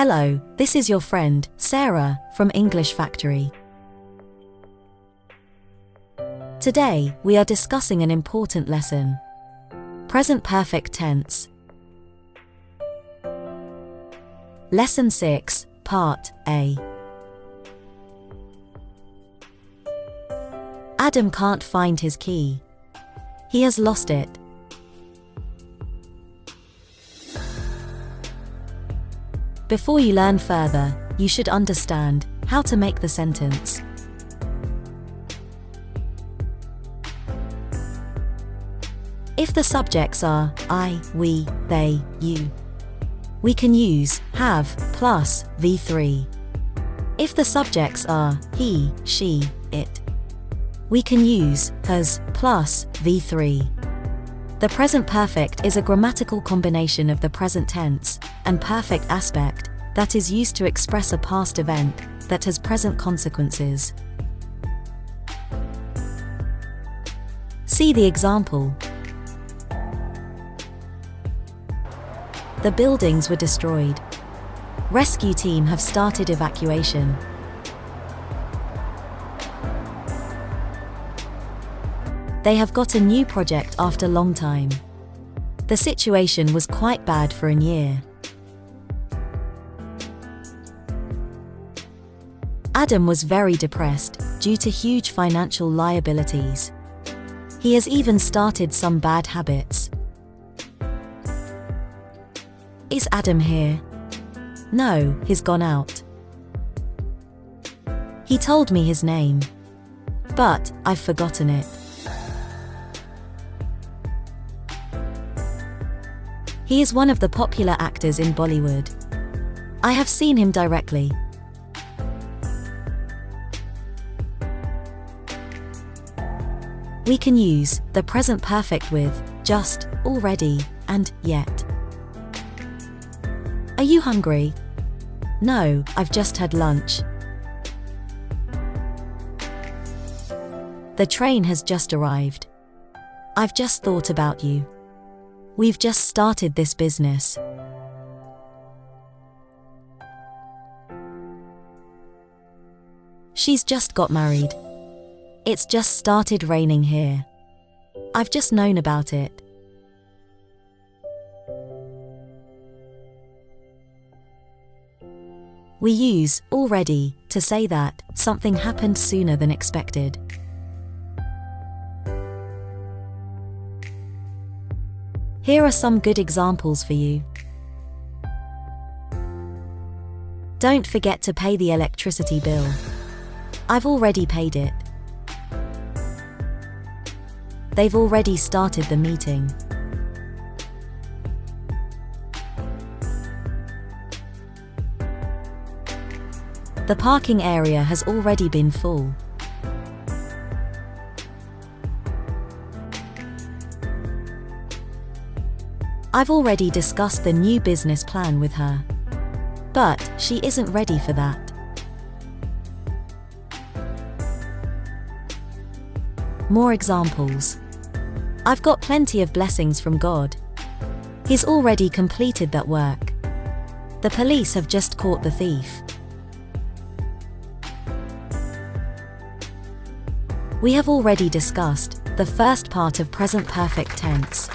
Hello, this is your friend, Sarah, from English Factory. Today, we are discussing an important lesson. Present perfect tense. Lesson 6, Part A. Adam can't find his key. He has lost it. Before you learn further, you should understand how to make the sentence. If the subjects are I, we, they, you, we can use have plus V3. If the subjects are he, she, it, we can use has plus V3. The present perfect is a grammatical combination of the present tense and perfect aspect that is used to express a past event that has present consequences. See the example. The buildings were destroyed. Rescue team have started evacuation. They have got a new project after long time. The situation was quite bad for a year. Adam was very depressed due to huge financial liabilities. He has even started some bad habits. Is Adam here? No, he's gone out. He told me his name, but I've forgotten it. He is one of the popular actors in Bollywood. I have seen him directly. We can use the present perfect with just, already, and yet. Are you hungry? No, I've just had lunch. The train has just arrived. I've just thought about you. We've just started this business. She's just got married. It's just started raining here. I've just known about it. We use already to say that something happened sooner than expected. Here are some good examples for you. Don't forget to pay the electricity bill. I've already paid it. They've already started the meeting. The parking area has already been full. I've already discussed the new business plan with her. But she isn't ready for that. More examples. I've got plenty of blessings from God. He's already completed that work. The police have just caught the thief. We have already discussed the first part of present perfect tense.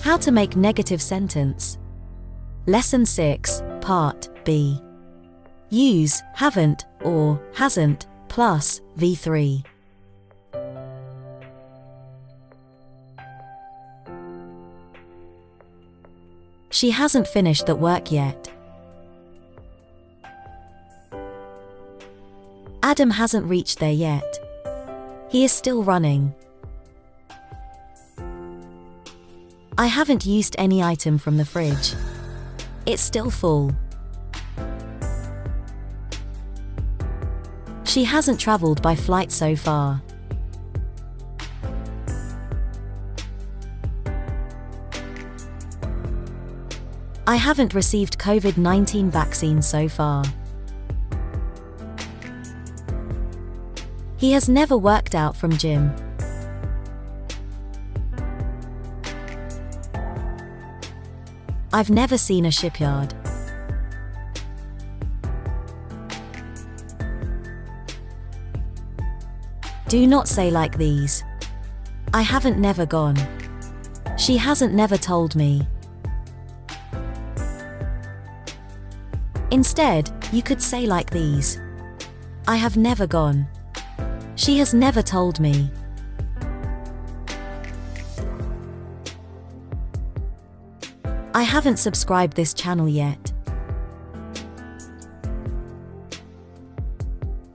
How to make negative sentence. Lesson 6, Part B. Use haven't or hasn't plus V3. She hasn't finished that work yet. Adam hasn't reached there yet. He is still running. I haven't used any item from the fridge. It's still full. She hasn't traveled by flight so far. I haven't received COVID-19 vaccine so far. He has never worked out from gym. I've never seen a shipyard. Do not say like these. I haven't never gone. She hasn't never told me. Instead, you could say like these. I have never gone. She has never told me. I haven't subscribed this channel yet.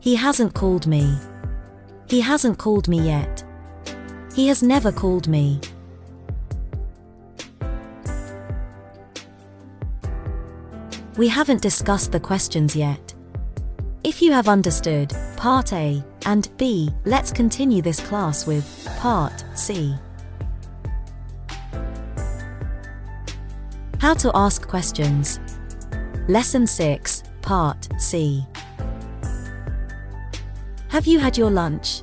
He hasn't called me. He hasn't called me yet. He has never called me. We haven't discussed the questions yet. If you have understood Part A and B, let's continue this class with Part C. How to ask questions. Lesson 6, Part C. Have you had your lunch?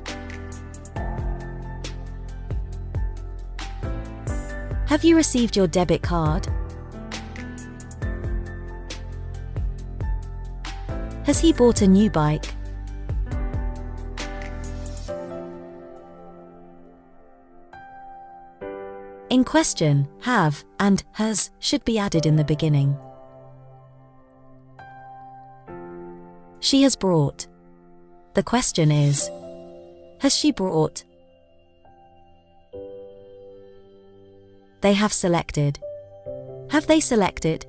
Have you received your debit card? Has he bought a new bike? In question, have and has should be added in the beginning. She has brought. The question is, has she brought? They have selected. Have they selected?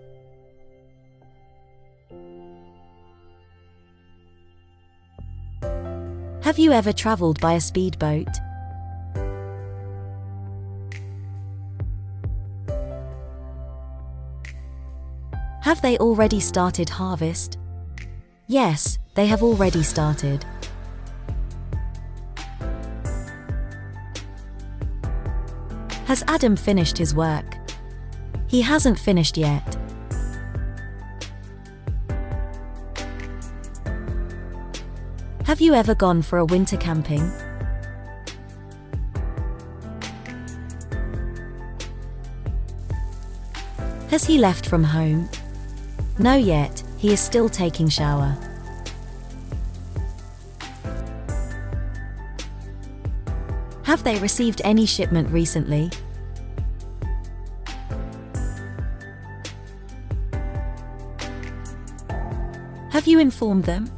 Have you ever traveled by a speedboat? Have they already started harvest? Yes, they have already started. Has Adam finished his work? He hasn't finished yet. Have you ever gone for a winter camping? Has he left from home? No yet, he is still taking shower. Have they received any shipment recently? Have you informed them?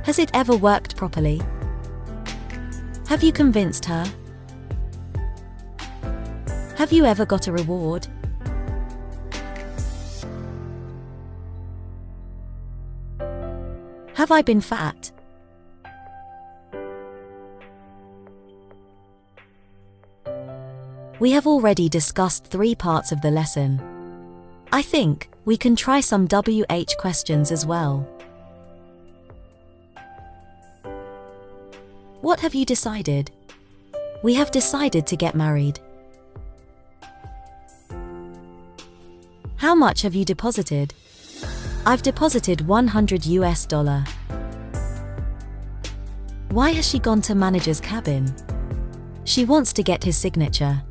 Has it ever worked properly? Have you convinced her? Have you ever got a reward? Have I been fat? We have already discussed 3 parts of the lesson. I think we can try some WH questions as well. What have you decided? We have decided to get married. How much have you deposited? I've deposited $100. Why has she gone to manager's cabin? She wants to get his signature.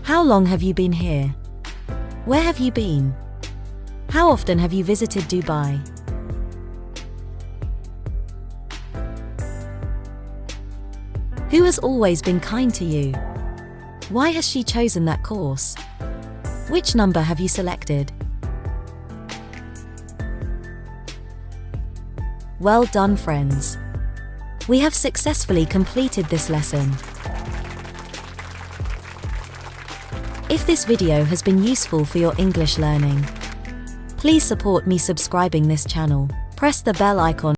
How long have you been here? Where have you been? How often have you visited Dubai? Who has always been kind to you? Why has she chosen that course? Which number have you selected? Well done, friends. We have successfully completed this lesson. If this video has been useful for your English learning, please support me subscribing this channel. Press the bell icon